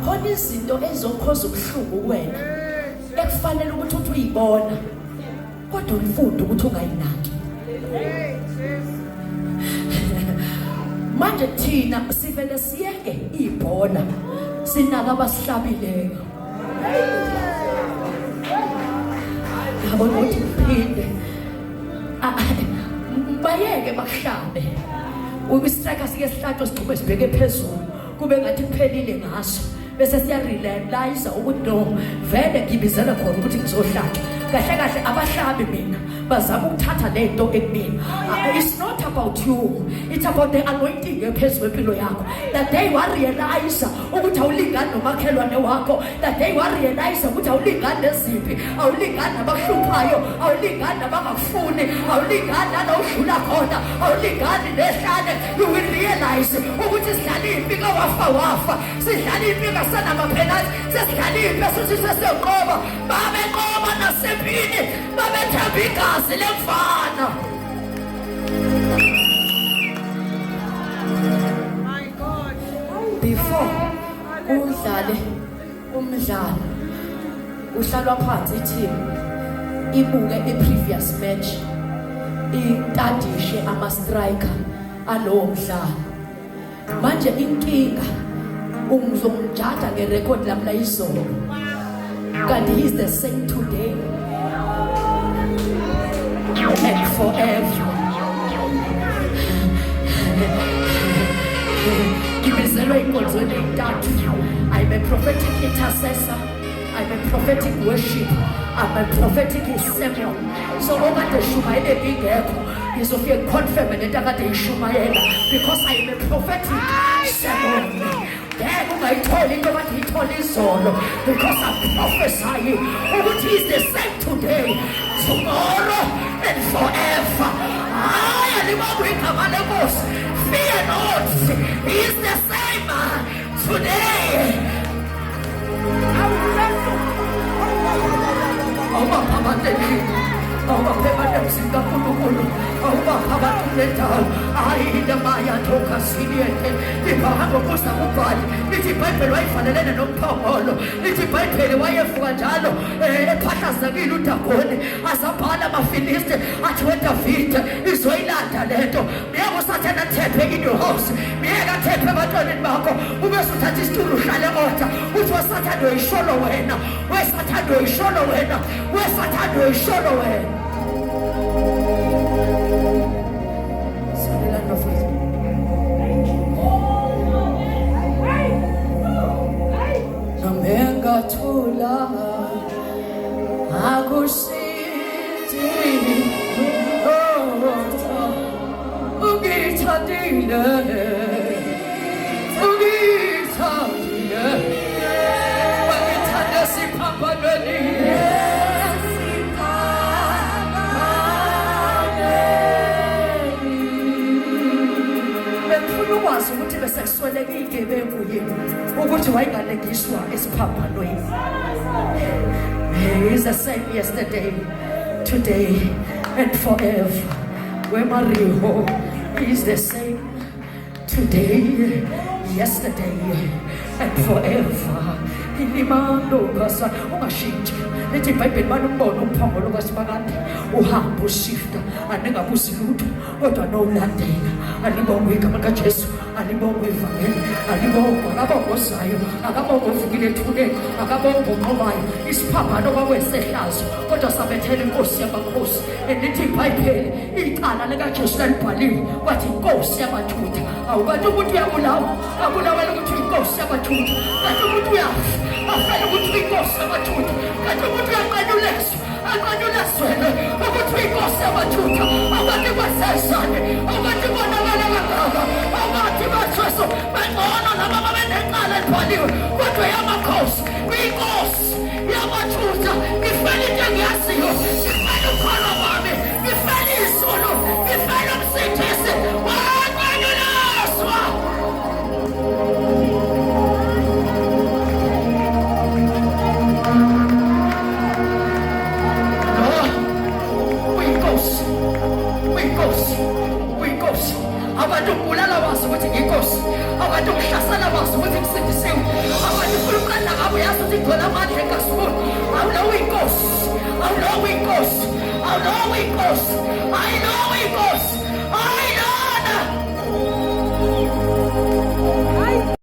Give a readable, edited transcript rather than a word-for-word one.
khona izinto ezokhoza ubuhlungu wena ekufanele ukuthi uthi uyibona kodwa ufunda ukuthi ungayinaki. Manje thina sivele siyeke ibhola sinaka abasihlabileyo. Yabona ukuthi uphinde bayeke bakuhlabe. Ubistrike sike sihlathwa sigcube sibheke phezulu kube ngathi kuphelile ngaso bese siya realize ukuthi no vele ngibizela khona ukuthi ngizohlatshwa. Kahle kahle abahlabi mina bazama ukuthatha lento ekubini. It's not about you, it's about the anointing ephezulu empilo yakho. That day wa realize ukuthi awulingani nomakhelwane wakho, that day wa realize ukuthi awulingani neziphi, awulingani nabakuhluphayo, awulingani nabangakufuni, awulingani nawudlula khona, awulingani nehlane. You will realize ukuthi sidlala impilo wafa sidlala impilo sanamaphenani, sesidlala impilo siseseqoba babenqoba nasempini babethamba igazi lemfana. My God. Before udlale umdlalo uhlalwa phansi team ibuke i-previous match itadishe ama-striker alowo mdlalo. Manje inkinga ungizomjada ngerekhodi lami la izolo kanti he is the same today and forever. Ngibizelwe inkonzweni entathu. I'm a prophetic intercessor, I'm a prophetic worship, I'm a prophetic sermon. So okade shumayele ngingekho ngizofike ngiconfirm lento akade ishumayela because I'm a prophetic sermon. Ngeke ungayitholi into akade iyitholi izolo because I'm prophesying ukuthi he is the same today, tomorrow and forever. Alibonga igama lenkosi. Fear not, he is the same today. In your house, Mega Tepe Baton Marco, who was Satistur Shalamota, which was Satado Sholowena, where Satado Sholowena, where Satado Sholowena. Namenga Tula Agusti. Ukwazi ukuthi besekusweleke igebengu yini ukuthi wayengalekiswa esiphaphanweni. He is the same yesterday, today and forever. Where Mario is the same today, yesterday and forever. Inimando kasa ungashintsha lethi iBhayibheli banubona umphongolo kaSibakade uhamba ushifta anengabusi lutho kodwa nolandela. Alibonga igama likaJesu, alibonga ivangeli, alibonga abagozayo, akabonga uvukile ethuneni, akabonga unqobayo isiphambano kwakwesehlazo kodwa sabethela inkosi yamakhosi. Elithi iBhayibheli icala likaJesu lalibhaliwe kwathi inkosi yabathutha. Awukanti umuntu uyabulawa abulawela ukuthi inkosi yabathutha, kanti umuntu uyafa afela ukuthi inkosi yabathutha, kanti umuntu uyaqanyuleswa aqanyuleswele ukuthi inkosi yabathutha. Abantu basesane abantu bonakala kangaka abantu bathweso bengcono noma babenecala elibhaliwe kodwa yamakhosi kwinkosi yabathutha. Ngifela into engiyaziyo, ngifela ukholo wami, ngifela izulu, ngifela umsindisi waqanyuleswa. Abantu kulala wazi ukuthi inkosi, abantu uhlasela bazi ukuthi kusindisiwe abanye ufuna umkanda ngabo yazi ukuthi ngithola amandla enkasibuni awulowo inkosi awulowo inkosi awulowo inkosi I know inkosi